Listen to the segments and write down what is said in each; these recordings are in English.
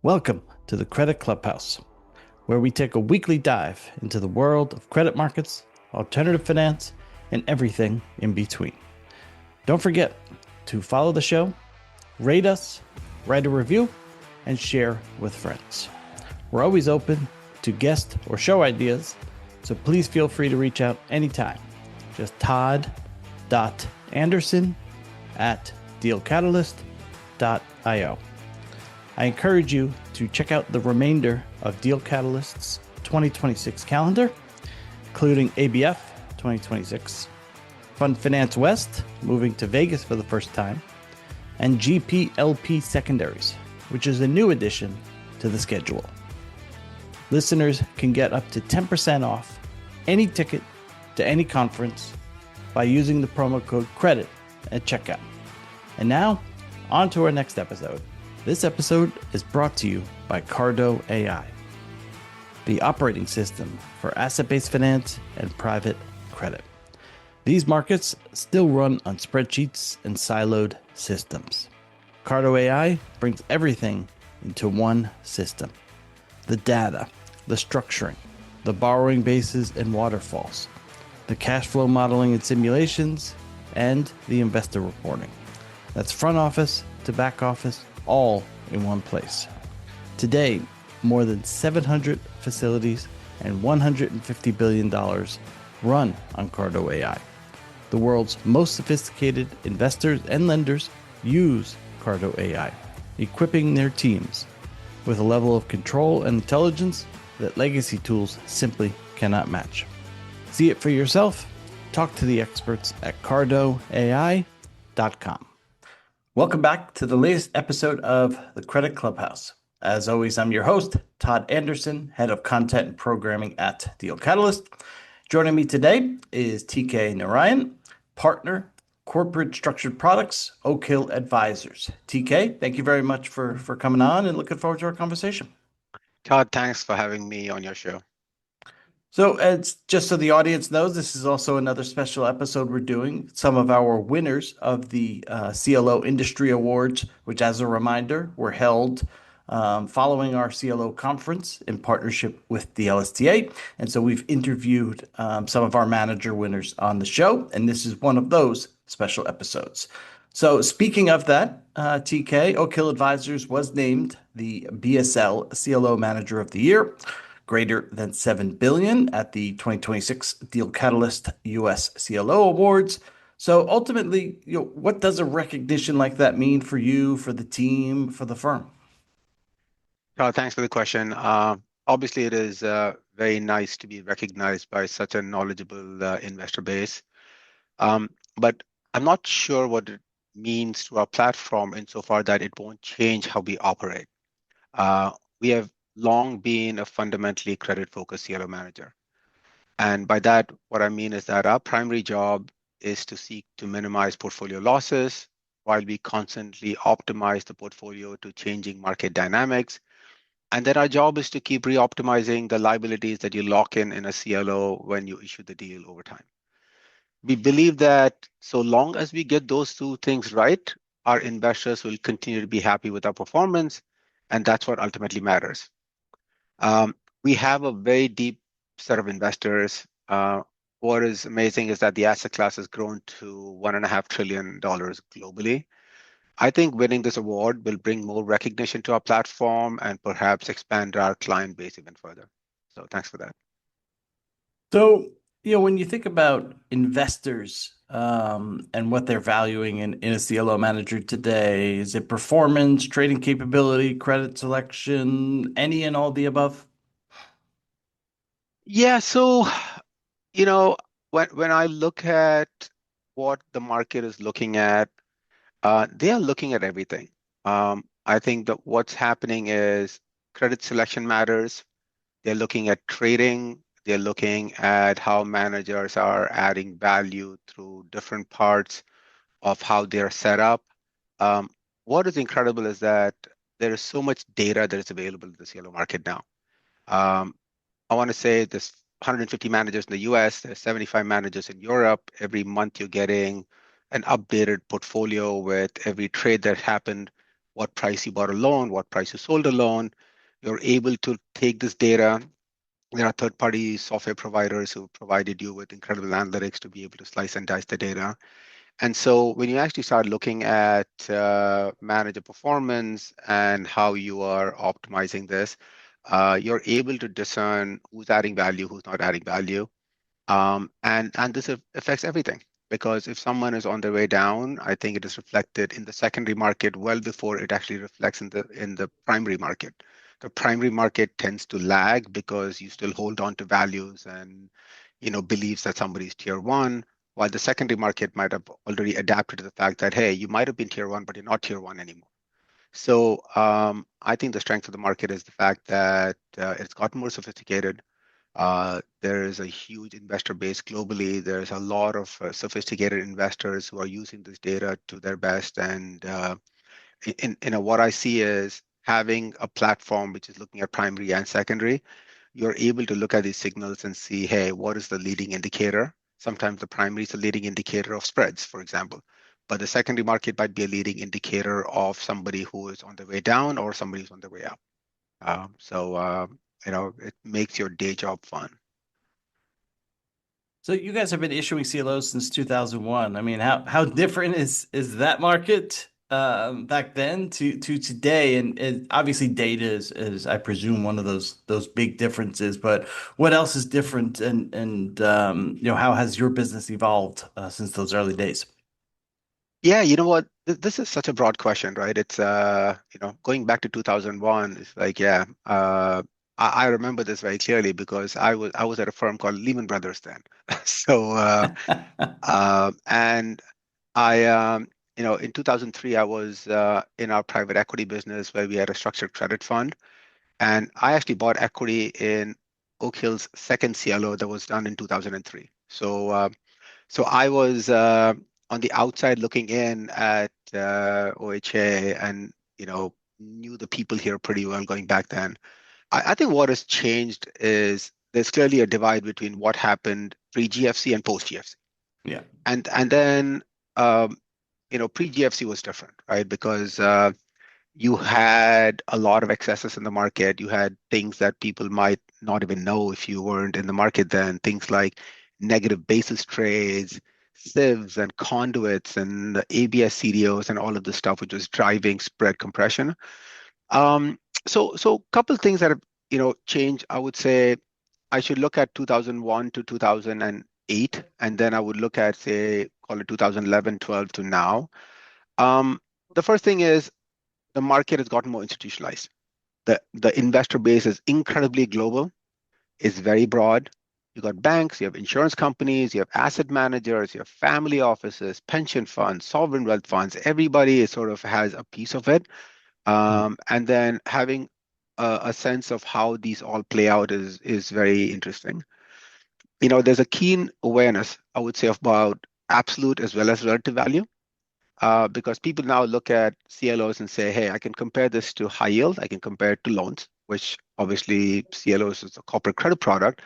Welcome to the Credit Clubhouse, where we take a weekly dive into the world of credit markets, alternative finance, and everything in between. Don't forget to follow the show, rate us, write a review, and share with friends. We're always open to guest or show ideas, so please feel free to reach out anytime. Just todd.anderson@dealcatalyst.io. I encourage you to check out the remainder of Deal Catalyst's 2026 calendar, including ABF 2026, Fund Finance West, moving to Vegas for the first time, and GPLP Secondaries, which is a new addition to the schedule. Listeners can get up to 10% off any ticket to any conference by using the promo code CREDIT at checkout. And now, on to our next episode. This episode is brought to you by Cardo AI, the operating system for asset-based finance and private credit. These markets still run on spreadsheets and siloed systems. Cardo AI brings everything into one system: the data, the structuring, the borrowing bases and waterfalls, the cash flow modeling and simulations, and the investor reporting. That's front office to back office, all in one place. Today, more than 700 facilities and $150 billion run on Cardo AI. The world's most sophisticated investors and lenders use Cardo AI, equipping their teams with a level of control and intelligence that legacy tools simply cannot match. See it for yourself. Talk to the experts at cardoai.com. Welcome back to the latest episode of the Credit Clubhouse. As always, I'm your host, Todd Anderson, Head of Content and Programming at Deal Catalyst. Joining me today is TK Narayan, Partner, Corporate Structured Products, Hill Advisors. TK, thank you very much for coming on and looking forward to our conversation. Todd, thanks for having me on your show. So, it's just so the audience knows, this is also another special episode we're doing. Some of our winners of the CLO Industry Awards, which, as a reminder, were held following our CLO conference in partnership with the LSTA. And so we've interviewed some of our manager winners on the show, and this is one of those special episodes. So speaking of that, TK, Oak Hill Advisors was named the BSL CLO Manager of the Year, greater than $7 billion at the 2026 Deal Catalyst US CLO Awards. So ultimately, what does a recognition like that mean for you, for the team, for the firm? Thanks for the question. Obviously, it is very nice to be recognized by such a knowledgeable investor base. But I'm not sure what it means to our platform insofar that it won't change how we operate. We have long been a fundamentally credit-focused CLO manager. And by that, what I mean is that our primary job is to seek to minimize portfolio losses while we constantly optimize the portfolio to changing market dynamics. And then our job is to keep re-optimizing the liabilities that you lock in a CLO when you issue the deal over time. We believe that so long as we get those two things right, our investors will continue to be happy with our performance, and that's what ultimately matters. We have a very deep set of investors. What is amazing is that the asset class has grown to $1.5 trillion globally. I think winning this award will bring more recognition to our platform and perhaps expand our client base even further. So thanks for that. So, when you think about investors and what they're valuing in a CLO manager today, is it performance, trading capability, credit selection, any and all the above? Yeah, so, when I look at what the market is looking at, they are looking at everything. I think that what's happening is credit selection matters. They're looking at trading. They're looking at how managers are adding value through different parts of how they're set up. What is incredible is that there is so much data that is available in the CLO market now. I want to say there's 150 managers in the US, there's 75 managers in Europe. Every month you're getting an updated portfolio with every trade that happened. what price you bought a loan, what price you sold a loan. You're able to take this data. There are third-party software providers who provided you with incredible analytics to be able to slice and dice the data. And so when you actually start looking at manager performance and how you are optimizing this, you're able to discern who's adding value, who's not adding value. And this affects everything, because if someone is on their way down, I think it is reflected in the secondary market well before it actually reflects in the primary market. The primary market tends to lag because you still hold on to values and beliefs that somebody's tier one, while the secondary market might have already adapted to the fact that, hey, you might have been tier one, but you're not tier one anymore. So I think the strength of the market is the fact that it's gotten more sophisticated. There is a huge investor base globally. There's a lot of sophisticated investors who are using this data to their best. And what I see is having a platform which is looking at primary and secondary. You're able to look at these signals and see, hey, what is the leading indicator? Sometimes the primary is a leading indicator of spreads, for example, but the secondary market might be a leading indicator of somebody who is on the way down or somebody who's on the way up. It makes your day job fun. So you guys have been issuing CLOs since 2001. I mean, how different is that market back then to today? And obviously, data is I presume one of those big differences. But what else is different? And how has your business evolved since those early days? Yeah, you know what? This is such a broad question, right? It's going back to 2001. It's like, yeah, I remember this very clearly because I was at a firm called Lehman Brothers then. So and I in 2003 I was in our private equity business where we had a structured credit fund, and I actually bought equity in Oak Hill's second CLO that was done in 2003. So I was on the outside looking in at OHA, and knew the people here pretty well going back then. I think what has changed is there's clearly a divide between what happened pre-GFC and post-GFC. Yeah. And then pre-GFC was different, right? Because you had a lot of excesses in the market. You had things that people might not even know if you weren't in the market then, things like negative basis trades, sieves and conduits and ABS CDOs and all of this stuff, which was driving spread compression. So couple things that have changed. I would say I should look at 2001 to 2008, and then I would look at, say, call it 2011, 12 to now. The first thing is the market has gotten more institutionalized. The investor base is incredibly global, is very broad. You got banks, you have insurance companies, you have asset managers, you have family offices, pension funds, sovereign wealth funds. Everybody is sort of has a piece of it. And then having a sense of how these all play out is very interesting. There's a keen awareness, I would say, about absolute as well as relative value, because people now look at CLOs and say, hey, I can compare this to high yield, I can compare it to loans, which obviously CLOs is a corporate credit product.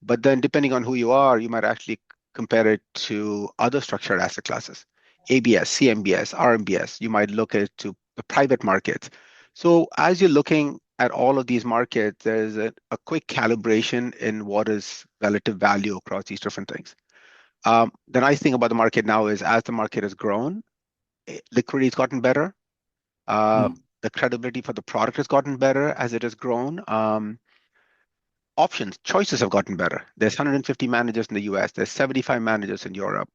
But then depending on who you are, you might actually compare it to other structured asset classes, ABS, CMBS, RMBS. You might look at it to the private markets. So as you're looking at all of these markets, there's a quick calibration in what is relative value across these different things. The nice thing about the market now is as the market has grown, liquidity has gotten better. The credibility for the product has gotten better as it has grown. Options, choices have gotten better. There's 150 managers in the US. There's 75 managers in Europe.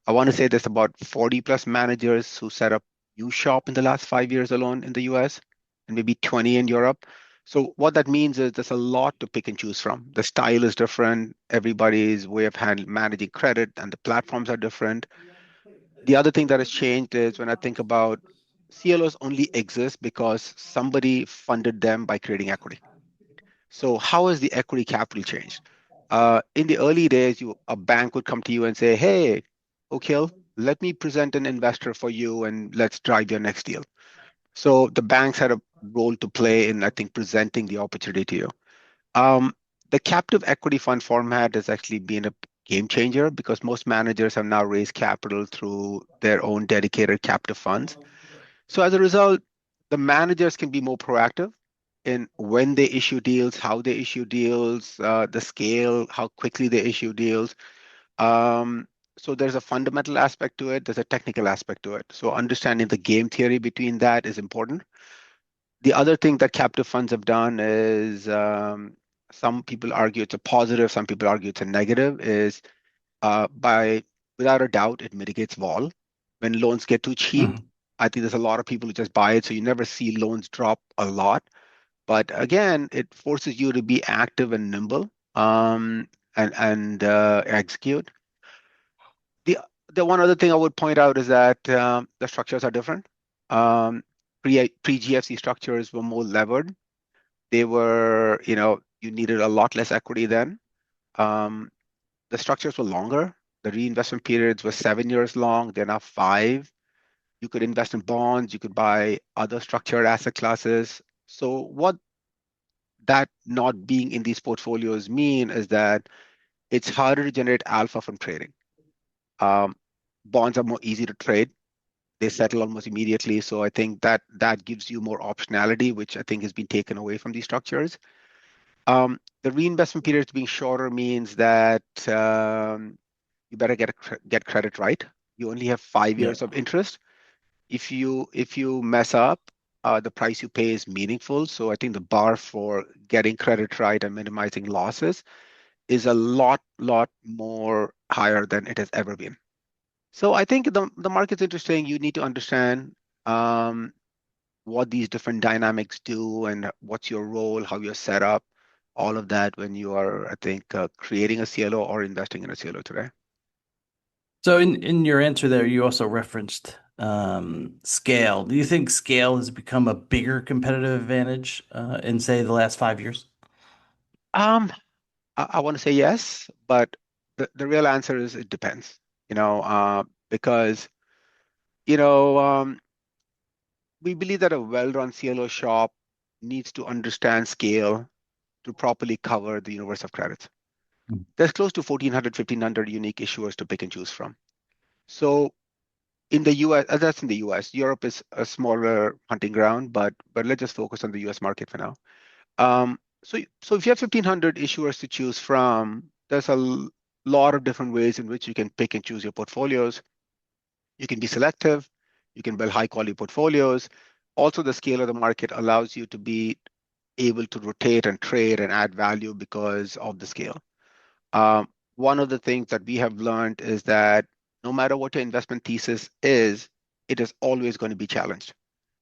I want to say there's about 40 plus managers who set up new shop in the last 5 years alone in the US, and maybe 20 in Europe. So what that means is there's a lot to pick and choose from. The style is different. Everybody's way of managing credit and the platforms are different. The other thing that has changed is when I think about CLOs only exist because somebody funded them by creating equity. So how has the equity capital changed? In the early days, a bank would come to you and say, hey, okay, let me present an investor for you and let's drive your next deal. So the banks had a role to play in, I think, presenting the opportunity to you. The captive equity fund format has actually been a game changer because most managers have now raised capital through their own dedicated captive funds. So as a result, the managers can be more proactive in when they issue deals, how they issue deals, the scale, how quickly they issue deals. So there's a fundamental aspect to it, there's a technical aspect to it. So understanding the game theory between that is important. The other thing that captive funds have done is some people argue it's a positive, some people argue it's a negative, is by without a doubt, it mitigates vol. When loans get too cheap, Mhm. I think there's a lot of people who just buy it, so you never see loans drop a lot. But again, it forces you to be active and nimble and execute. The the one other thing I would point out is that the structures are different. Um, pre GFC structures were more levered. They were, you needed a lot less equity then. Um, the structures were longer. The reinvestment periods were 7 years long. They're now 5. You could invest in bonds. You could buy other structured asset classes. So what that not being in these portfolios mean is that it's harder to generate alpha from trading. Um, bonds are more easy to trade. They settle almost immediately. So I think that gives you more optionality, which I think has been taken away from these structures. The reinvestment periods being shorter means that you better get credit right. You only have 5 years Yeah. of interest. If you mess up, the price you pay is meaningful. So I think the bar for getting credit right and minimizing losses is a lot more higher than it has ever been. So I think the market's interesting. You need to understand um, what these different dynamics do and what's your role, how you're set up, all of that when you are, I think, creating a CLO or investing in a CLO today. So in your answer there, you also referenced scale. Do you think scale has become a bigger competitive advantage in, say, the last 5 years? Um, I want to say yes, but the real answer is it depends, because, you know, um, we believe that a well-run CLO shop needs to understand scale to properly cover the universe of credits. Mm. There's close to 1,400, 1,500 unique issuers to pick and choose from. So in the US, that's in the US. Europe is a smaller hunting ground, but let's just focus on the US market for now. So if you have 1,500 issuers to choose from, there's a lot of different ways in which you can pick and choose your portfolios. You can be selective, you can build high quality portfolios. Also, the scale of the market allows you to be able to rotate and trade and add value because of the scale. One of the things that we have learned is that no matter what your investment thesis is, it is always going to be challenged,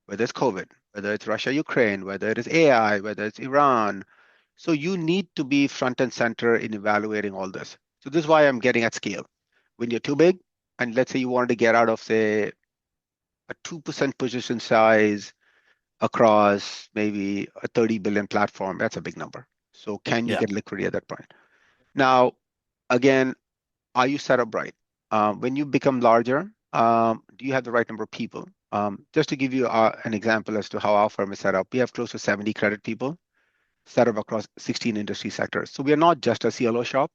whether it's COVID, whether it's Russia, Ukraine, whether it is AI, whether it's Iran. So you need to be front and center in evaluating all this. So this is why I'm getting at scale. When you're too big, and let's say you wanted to get out of, say, a 2% position size across maybe a 30 billion platform, that's a big number. So can you Yeah. get liquidity at that point? Now, again, are you set up right? When you become larger, do you have the right number of people? Just to give you an example as to how our firm is set up, we have close to 70 credit people set up across 16 industry sectors. So we are not just a CLO shop.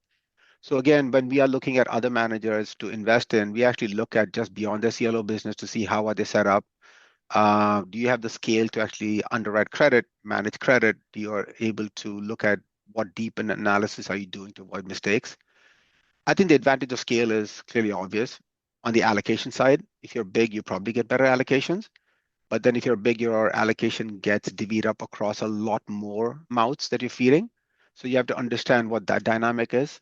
So again, when we are looking at other managers to invest in, we actually look at just beyond the CLO business to see how are they set up. Do you have the scale to actually underwrite credit, manage credit? Do you are able to look at what deep an analysis are you doing to avoid mistakes? I think the advantage of scale is clearly obvious. On the allocation side, if you're big, you probably get better allocations. But then if you're big, your allocation gets divvied up across a lot more mouths that you're feeding. So you have to understand what that dynamic is.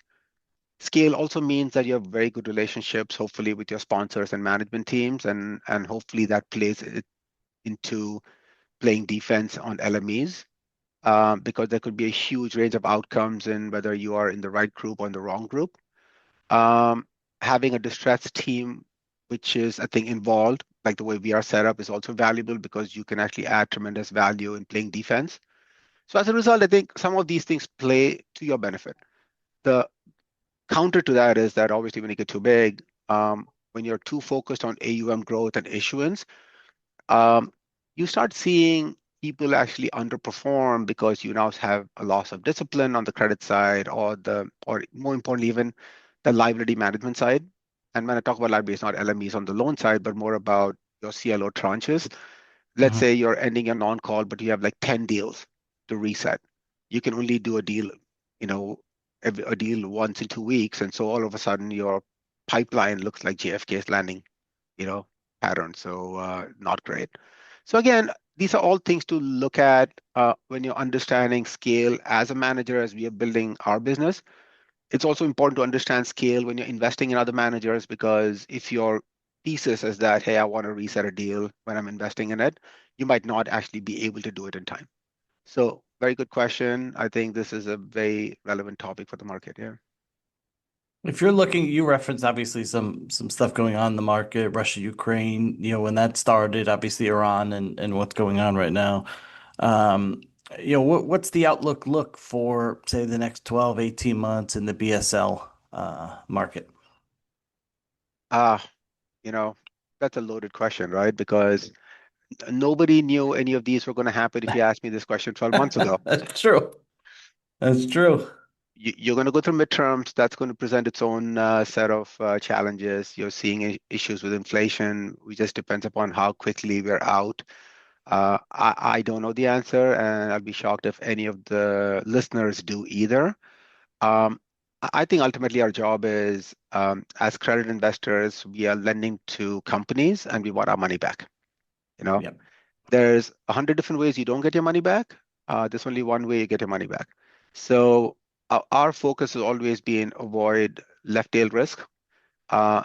Scale also means that you have very good relationships, hopefully, with your sponsors and management teams, and hopefully that plays it into playing defense on LMEs, because there could be a huge range of outcomes in whether you are in the right group or in the wrong group. Um, Having a distressed team, which is, I think, involved, like the way we are set up, is also valuable because you can actually add tremendous value in playing defense. So as a result, I think some of these things play to your benefit. The counter to that is that obviously when you get too big, when you're too focused on AUM growth and issuance, um, you start seeing people actually underperform because you now have a loss of discipline on the credit side, or more importantly, even the liability management side. And when I talk about liability, it's not LMEs on the loan side, but more about your CLO tranches. let's say you're ending your non-call, but you have like 10 deals to reset. You can only do a deal, you know, a deal once in 2 weeks. And so all of a sudden your pipeline looks like JFK's landing, you know, pattern. So not great. So again, these are all things to look at when you're understanding scale as a manager, as we are building our business. It's also important to understand scale when you're investing in other managers, because if your thesis is that, hey, I want to reset a deal when I'm investing in it, you might not actually be able to do it in time. So very good question. I think this is a very relevant topic for the market. Yeah. If you're looking, you referenced obviously some stuff going on in the market, Russia, Ukraine, when that started, obviously Iran and what's going on right now. Um, what's the outlook look for, say, the next 12, 18 months in the BSL market? Ah, you know, that's a loaded question, right? Because nobody knew any of these were going to happen if you asked me this question 12 months ago. That's true. That's true. You're going to go through midterms. That's going to present its own set of challenges. You're seeing issues with inflation. It just depends upon how quickly we're out. I don't know the answer, and I'll be shocked if any of the listeners do either. Um, I think ultimately our job is, as credit investors, we are lending to companies and we want our money back. You know, Yep. there's 100 different ways you don't get your money back. There's only one way you get your money back. So our focus has always been avoid left tail risk,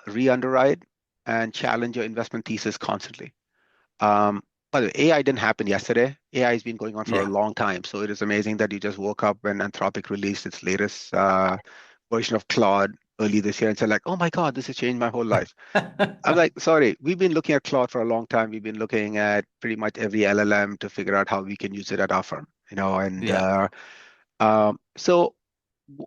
re-underwrite, and challenge your investment thesis constantly. By the way, AI didn't happen yesterday. AI has been going on for a Yeah. long time. So it is amazing that you just woke up when Anthropic released its latest version of Claude early this year and said like, oh my God, this has changed my whole life. I'm like, sorry, we've been looking at Claude for a long time. We've been looking at pretty much every LLM to figure out how we can use it at our firm, and Yeah. so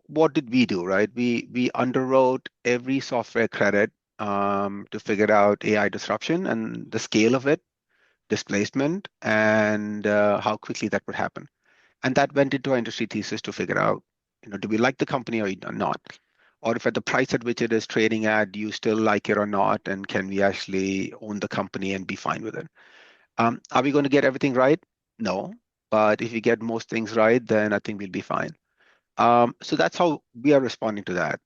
what did we do, right? We underwrote every software credit to figure out AI disruption and the scale of it, displacement, and how quickly that would happen. And that went into our industry thesis to figure out, do we like the company or not? Or if at the price at which it is trading at, do you still like it or not? And can we actually own the company and be fine with it? Are we going to get everything right? No. But if we get most things right, then I think we'll be fine. So that's how we are responding to that.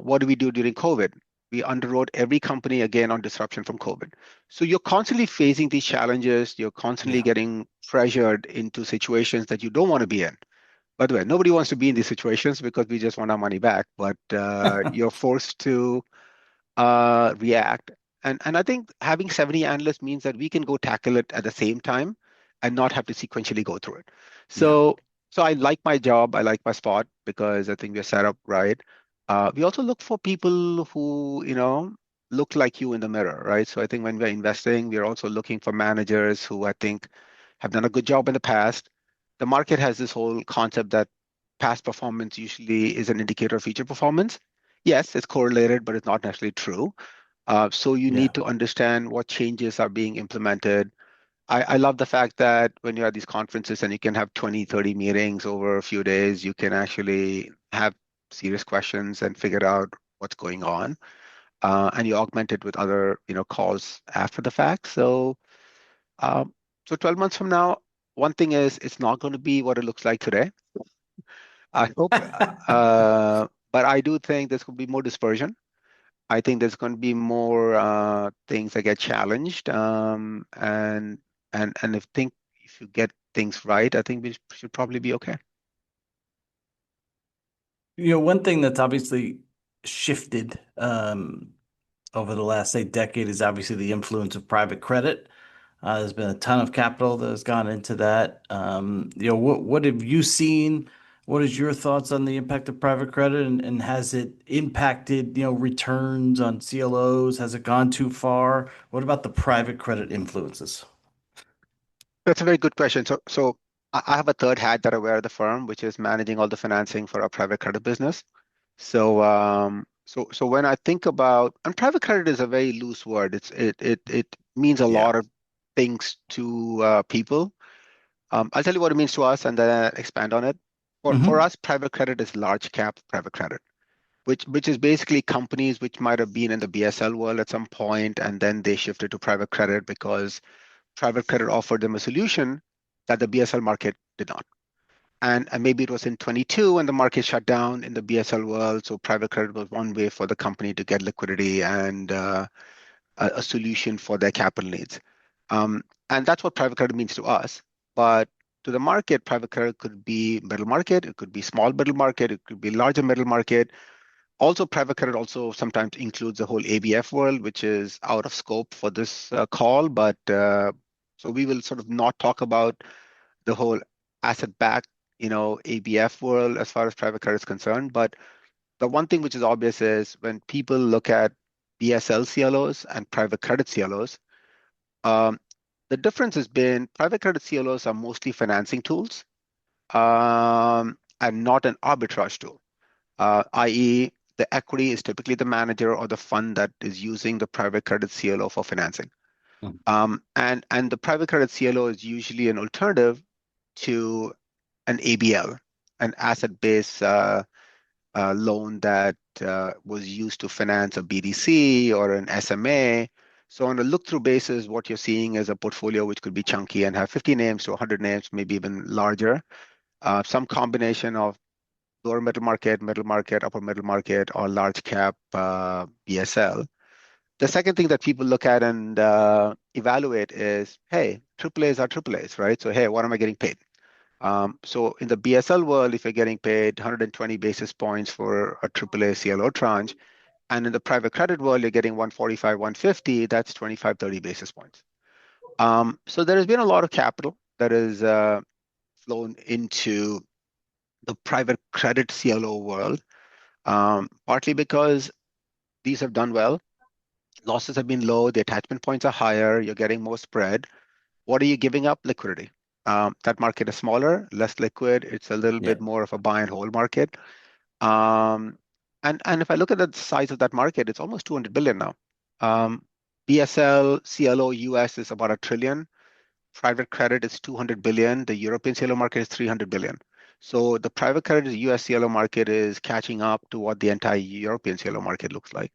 What do we do during COVID? We underwrote every company again on disruption from COVID. So you're constantly facing these challenges. You're constantly Yeah. getting pressured into situations that you don't want to be in. By the way, nobody wants to be in these situations because we just want our money back, but you're forced to react. And I think having 70 analysts means that we can go tackle it at the same time and not have to sequentially go through it. Yeah. So I like my job. I like my spot because I think we're set up right. We also look for people who, look like you in the mirror, right? So I think when we're investing, we're also looking for managers who I think have done a good job in the past. The market has this whole concept that past performance usually is an indicator of future performance. Yes, it's correlated, but it's not necessarily true. So you Yeah. need to understand what changes are being implemented. I love the fact that when you're at these conferences and you can have 20, 30 meetings over a few days, you can actually have serious questions and figure out what's going on. And you augment it with other, calls after the fact. Um, so 12 months from now, one thing is it's not going to be what it looks like today. I hope, but I do think there's going to be more dispersion. I think there's going to be more things that get challenged, and if you get things right, I think we should probably be okay. One thing that's obviously shifted over the last, say, decade is obviously the influence of private credit. There's been a ton of capital that has gone into that. What have you seen? What is your thoughts on the impact of private credit, and has it impacted, returns on CLOs? Has it gone too far? What about the private credit influences? That's a very good question. So I have a third hat that I wear at the firm, which is managing all the financing for our private credit business. So when I think about, and private credit is a very loose word. It means a Yeah. lot of things to people. I'll tell you what it means to us and then I'll expand on it. For Hmm. us, private credit is large cap private credit, which is basically companies which might have been in the BSL world at some point, and then they shifted to private credit because private credit offered them a solution that the BSL market did not. And maybe it was in 22 when the market shut down in the BSL world. So private credit was one way for the company to get liquidity and a solution for their capital needs. And that's what private credit means to us. But to the market, private credit could be middle market, it could be small middle market, it could be larger middle market. Also, private credit also sometimes includes the whole ABF world, which is out of scope for this call. But so we will sort of not talk about the whole asset-backed, ABF world as far as private credit is concerned. But the one thing which is obvious is when people look at BSL CLOs and private credit CLOs, um, the difference has been private credit CLOs are mostly financing tools and not an arbitrage tool, i.e., the equity is typically the manager or the fund that is using the private credit CLO for financing. And the private credit CLO is usually an alternative to an ABL, an asset-based loan that was used to finance a BDC or an SMA. So on a look-through basis, what you're seeing is a portfolio which could be chunky and have 50 names to 100 names, maybe even larger. Some combination of lower middle market, upper middle market, or large cap BSL. The second thing that people look at and evaluate is, hey, AAAs are AAAs, right? So, hey, what am I getting paid? So in the BSL world, if you're getting paid 120 basis points for a AAA CLO tranche, and in the private credit world, you're getting 145, 150, that's 25, 30 basis points. So there has been a lot of capital that is flown into the private credit CLO world, partly because these have done well. Losses have been low, the attachment points are higher, you're getting more spread. What are you giving up? Liquidity. That market is smaller, less liquid. It's a little Yeah. bit more of a buy and hold market. And if I look at the size of that market, it's almost 200 billion now. BSL, CLO, US is about $1 trillion. Private credit is 200 billion. The European CLO market is 300 billion. So the private credit US CLO market is catching up to what the entire European CLO market looks like.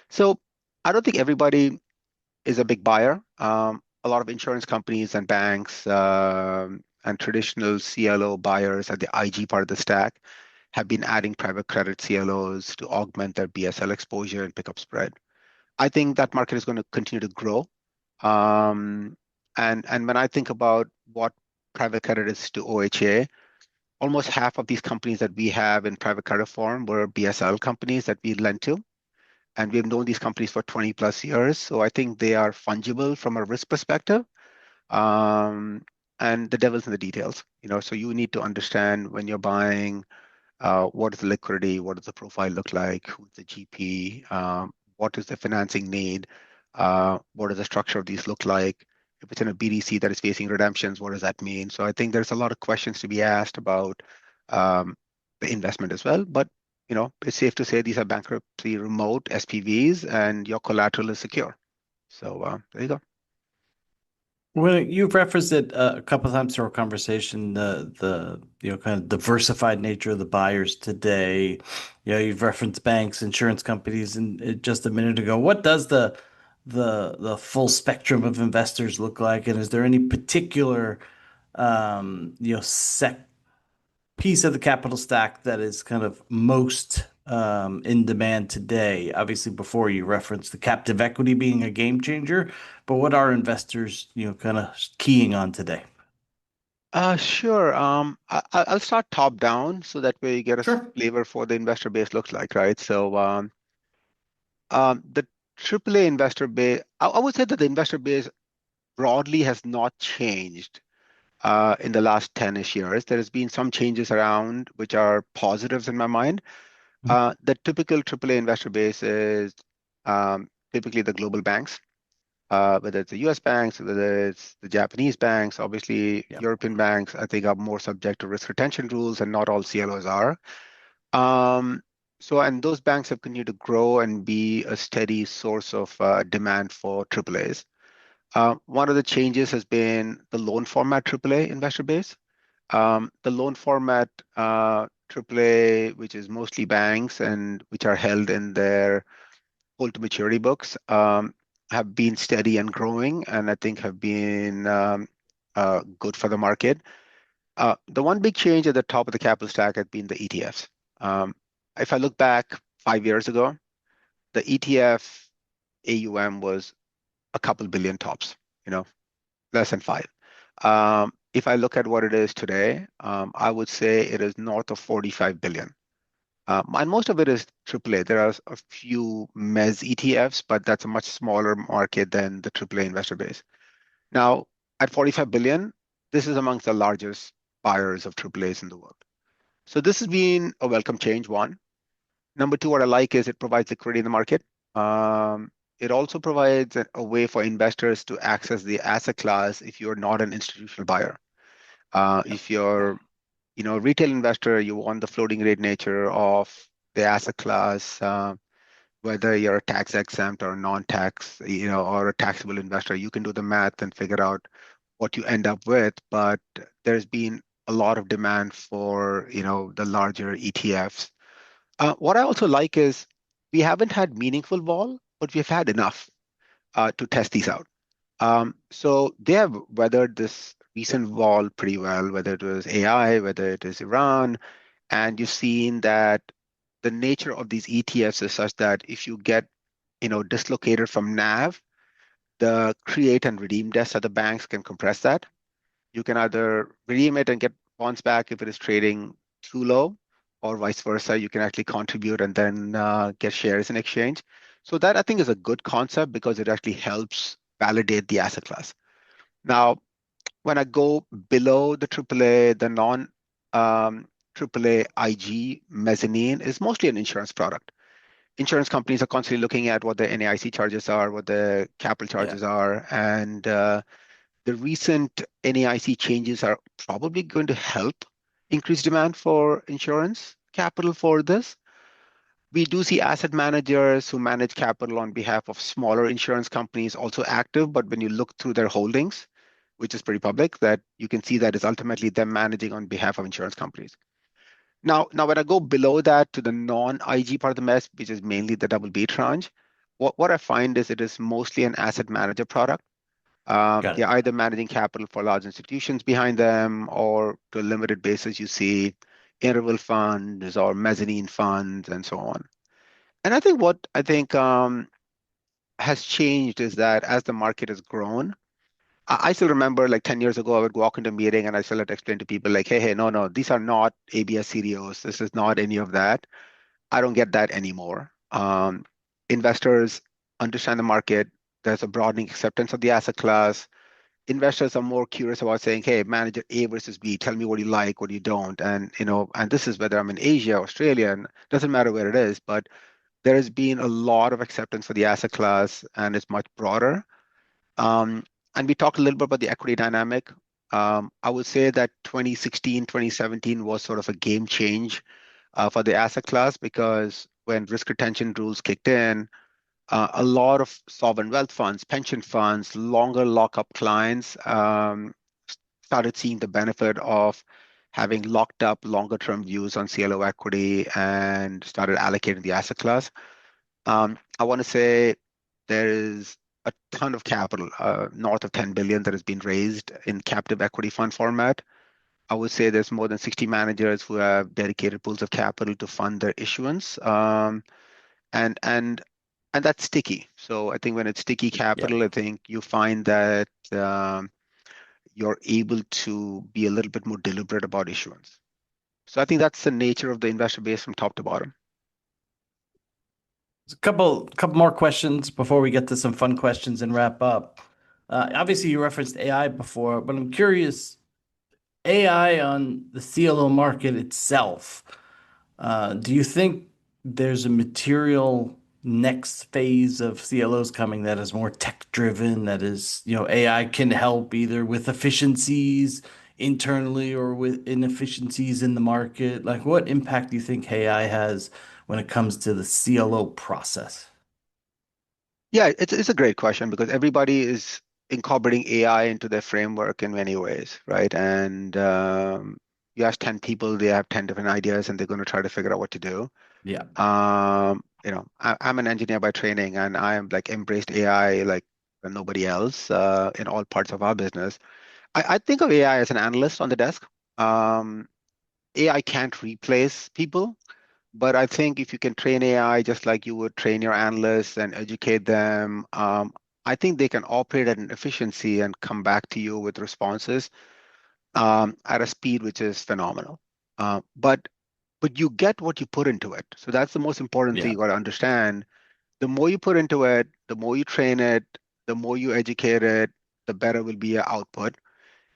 So I don't think everybody is a big buyer. A lot of insurance companies and banks and traditional CLO buyers at the IG part of the stack have been adding private credit CLOs to augment their BSL exposure and pick up spread. I think that market is going to continue to grow. And when I think about what private credit is to OHA, almost half of these companies that we have in private credit form were BSL companies that we lent to. And we've known these companies for 20 plus years. So I think they are fungible from a risk perspective. And the devil's in the details, so you need to understand when you're buying, what is the liquidity, what does the profile look like, who's the GP, what is the financing need, what does the structure of these look like? If it's in a BDC that is facing redemptions, what does that mean? So I think there's a lot of questions to be asked about the investment as well. But it's safe to say these are bankruptcy remote SPVs, and your collateral is secure. So there you go. Well, you've referenced it a couple of times through our conversation, the kind of diversified nature of the buyers today. You've referenced banks, insurance companies, and just a minute ago. What does the full spectrum of investors look like? And is there any particular sec piece of the capital stack that is kind of most in demand today? Obviously, before you referenced the captive equity being a game changer, but what are investors, kind of keying on today? Sure. I'll start top down so that way you get a Sure. flavor for the investor base looks like, right? So the AAA investor base, I would say that the investor base broadly has not changed in the last 10-ish years. There has been some changes around which are positives in my mind. The typical AAA investor base is typically the global banks, whether it's the US banks, whether it's the Japanese banks. Obviously, Yeah. European banks, I think, are more subject to risk retention rules, and not all CLOs are. And those banks have continued to grow and be a steady source of demand for AAAs. One of the changes has been the loan format AAA investor base. The loan format AAA, which is mostly banks and which are held in their hold to maturity books, have been steady and growing, and I think have been good for the market. The one big change at the top of the capital stack has been the ETFs. Um, if I look back 5 years ago, the ETF AUM was a couple billion tops, you know, less than five. If I look at what it is today, I would say it is north of 45 billion. And most of it is AAA. There are a few MEZ ETFs, but that's a much smaller market than the AAA investor base. Now, at 45 billion, this is amongst the largest buyers of AAAs in the world. So this has been a welcome change, one. Number two, what I like is it provides liquidity in the market. It also provides a way for investors to access the asset class if you're not an institutional buyer. Yep. If you're, a retail investor, you want the floating rate nature of the asset class, whether you're a tax exempt or non-tax, or a taxable investor, you can do the math and figure out what you end up with. But there's been a lot of demand for, the larger ETFs. What I also like is we haven't had meaningful vol, but we've had enough to test these out. So they have weathered this recent vol pretty well, whether it was AI, whether it is Iran, and you've seen that the nature of these ETFs is such that if you get, dislocated from NAV, the create and redeem desks at the banks can compress that. You can either redeem it and get bonds back if it is trading too low, or vice versa. You can actually contribute and then get shares in exchange. So that I think is a good concept because it actually helps validate the asset class. Now, when I go below the AAA, the non AAA IG mezzanine is mostly an insurance product. Insurance companies are constantly looking at what the NAIC charges are, what the capital Yeah. charges are, and the recent NAIC changes are probably going to help increase demand for insurance capital for this. We do see asset managers who manage capital on behalf of smaller insurance companies also active, but when you look through their holdings, which is pretty public, that you can see that is ultimately them managing on behalf of insurance companies. Now, when I go below that to the non-IG part of the mess, which is mainly the double B tranche, what I find is it is mostly an asset manager product. Got it. They're either managing capital for large institutions behind them, or to a limited basis, you see interval funds or mezzanine funds and so on. And I think what I think has changed is that as the market has grown, I still remember like 10 years ago, I would walk into a meeting and I still had to explain to people like, hey, no, no, these are not ABS CDOs. This is not any of that. I don't get that anymore. Investors understand the market. There's a broadening acceptance of the asset class. Investors are more curious about saying, hey, manager A versus B, tell me what you like, what you don't. And this is whether I'm in Asia, Australia, and doesn't matter where it is, but there has been a lot of acceptance for the asset class and it's much broader. Um, and we talked a little bit about the equity dynamic. I would say that 2016, 2017 was sort of a game change for the asset class because when risk retention rules kicked in, a lot of sovereign wealth funds, pension funds, longer lockup clients started seeing the benefit of having locked up longer term views on CLO equity and started allocating the asset class. I want to say there is a ton of capital, north of 10 billion that has been raised in captive equity fund format. I would say there's more than 60 managers who have dedicated pools of capital to fund their issuance. And and and that's sticky. So I think when it's sticky Yeah. capital, I think you find that you're able to be a little bit more deliberate about issuance. So I think that's the nature of the investor base from top to bottom. A couple more questions before we get to some fun questions and wrap up. Obviously, you referenced AI before, but I'm curious, AI on the CLO market itself. Do you think there's a material next phase of CLOs coming that is more tech driven, that is, AI can help either with efficiencies internally or with inefficiencies in the market? Like, what impact do you think AI has when it comes to the CLO process? Yeah, it's a great question because everybody is incorporating AI into their framework in many ways, right? And you ask 10 people, they have 10 different ideas and they're going to try to figure out what to do. Yeah. I'm an engineer by training, and I am like embraced AI like nobody else in all parts of our business. I think of AI as an analyst on the desk. Um, AI can't replace people, but I think if you can train AI just like you would train your analysts and educate them, I think they can operate at an efficiency and come back to you with responses at a speed which is phenomenal. But you get what you put into it. So that's the most important thing Yeah. you got to understand. The more you put into it, the more you train it, the more you educate it, the better will be your output.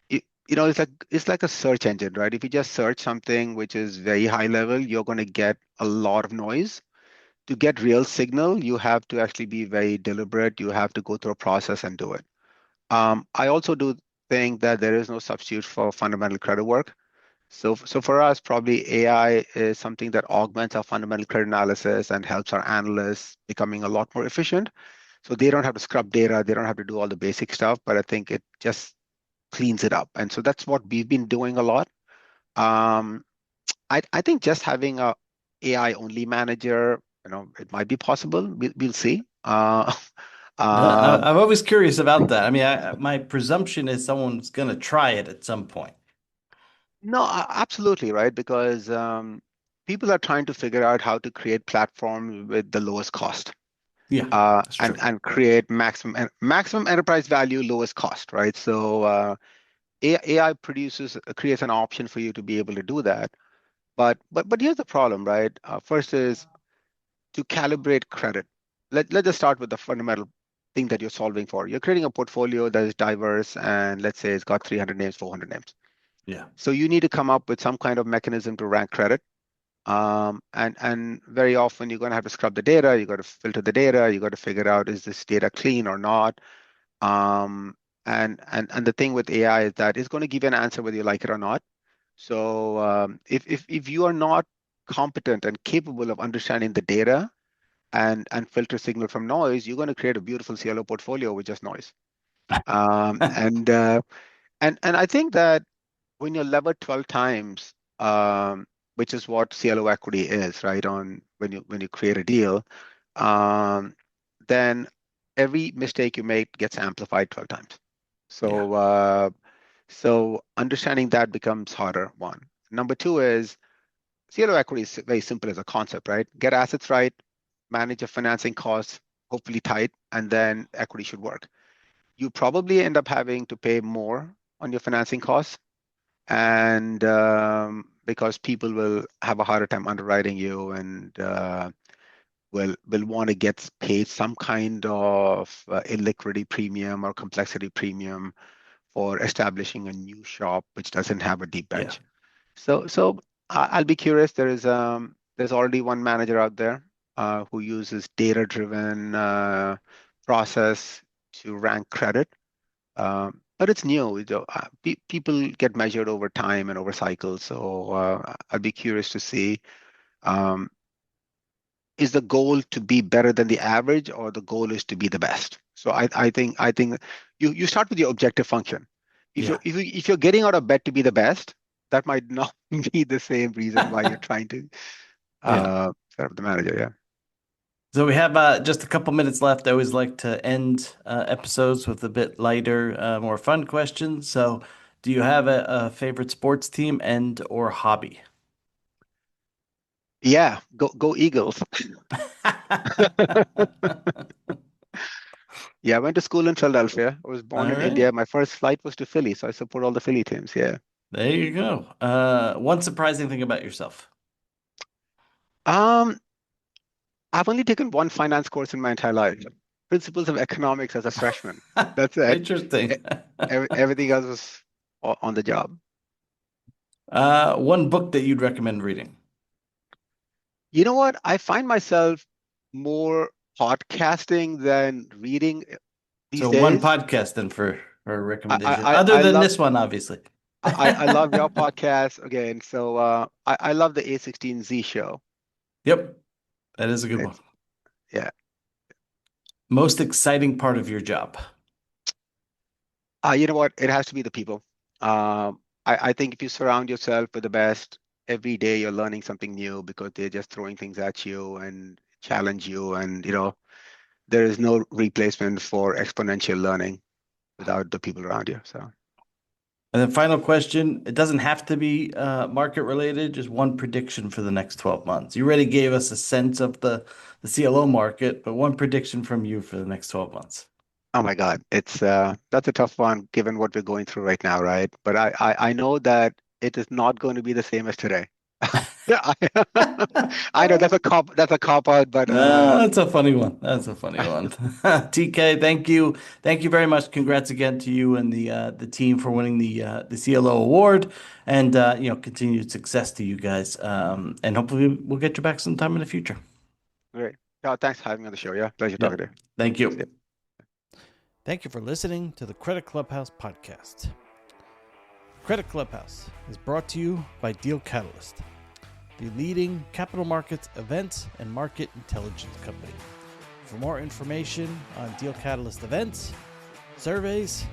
It's like a search engine, right? If you just search something which is very high level, you're going to get a lot of noise. To get real signal, you have to actually be very deliberate. You have to go through a process and do it. I also do think that there is no substitute for fundamental credit work. So for us, probably AI is something that augments our fundamental credit analysis and helps our analysts becoming a lot more efficient. So they don't have to scrub data, they don't have to do all the basic stuff, but I think it just cleans it up. And so that's what we've been doing a lot. Um, I think just having a AI only manager, it might be possible. We'll see. Um, I'm always curious about that. I mean, my presumption is someone's going to try it at some point. no, absolutely, right? Because people are trying to figure out how to create platforms with the lowest cost. Yeah, that's And true. create maximum enterprise value, lowest cost, right? So AI creates an option for you to be able to do that. But here's the problem, right? First is to calibrate credit. Let's just start with the fundamental thing that you're solving for. You're creating a portfolio that is diverse, and let's say it's got 300 names, 400 names. Yeah, So you need to come up with some kind of mechanism to rank credit. And very often you're going to have to scrub the data, you got to filter the data, you got to figure out is this data clean or not. Um, and the thing with AI is that it's going to give you an answer whether you like it or not. So if you are not competent and capable of understanding the data and filter signal from noise, you're going to create a beautiful CLO portfolio with just noise. Um, and uh, and I think that when you're levered 12 times, which is what CLO equity is, right? On when you create a deal, um, then every mistake you make gets amplified 12 times. yeah, So understanding that becomes harder, one. Number two is CLO equity is very simple as a concept, right? Get assets right, manage your financing costs, hopefully tight, and then equity should work. You probably end up having to pay more on your financing costs, and because people will have a harder time underwriting you and will want to get paid some kind of illiquidity premium or complexity premium for establishing a new shop which doesn't have a deep yeah. bench. So I'll be curious. There's already one manager out there who uses data-driven process to rank credit. But it's new. People get measured over time and over cycles. So I'll be curious to see, um, is the goal to be better than the average, or the goal is to be the best? So I think you start with your objective function. If you Yeah. if you're getting out of bed to be the best, that might not be the same reason why you're trying to Yeah. set up the manager. Yeah. So we have just a couple minutes left. I always like to end episodes with a bit lighter, more fun questions. So, do you have a favorite sports team and or hobby? Yeah. Go Eagles. Yeah, I went to school in Philadelphia. I was born All in right. India. My first flight was to Philly, so I support all the Philly teams. Yeah. There you go. One surprising thing about yourself. Um, I've only taken one finance course in my entire life, Principles of Economics as a freshman. That's it. E- Interesting. Everything else was on the job. One book that you'd recommend reading. You know what? I find myself more podcasting than reading these So one days. podcast then for a I recommendation, I other I than love this one, obviously. I love your podcast again. So I love the A16Z show. Yep, that is a good one. It's yeah. Most exciting part of your job. You know what? It has to be the people. I think if you surround yourself with the best, every day you're learning something new because they're just throwing things at you and challenge you, and there is no replacement for exponential learning without the people around you. So, And then final question, it doesn't have to be market related, just one prediction for the next 12 months. You already gave us a sense of the CLO market, but one prediction from you for the next 12 months. oh my God, it's that's a tough one given what we're going through right now, right? But I know that it is not going to be the same as today. Yeah, I know that's a cop out, but That's a funny one. That's a funny one. TK, thank you. Thank you very much. Congrats again to you and the team for winning the CLO award, and continued success to you guys. And hopefully we'll get you back sometime in the future. great. Thanks for having me on the show. Yeah, pleasure Yep. talking to you. Thank See you. ya. Thank you for listening to the Credit Clubhouse podcast. Credit Clubhouse is brought to you by Deal Catalyst, the leading capital markets events and market intelligence company. For more information on Deal Catalyst events, surveys,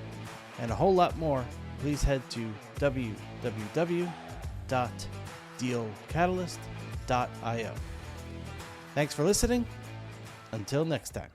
and a whole lot more, please head to www.dealcatalyst.io. Thanks for listening. Until next time.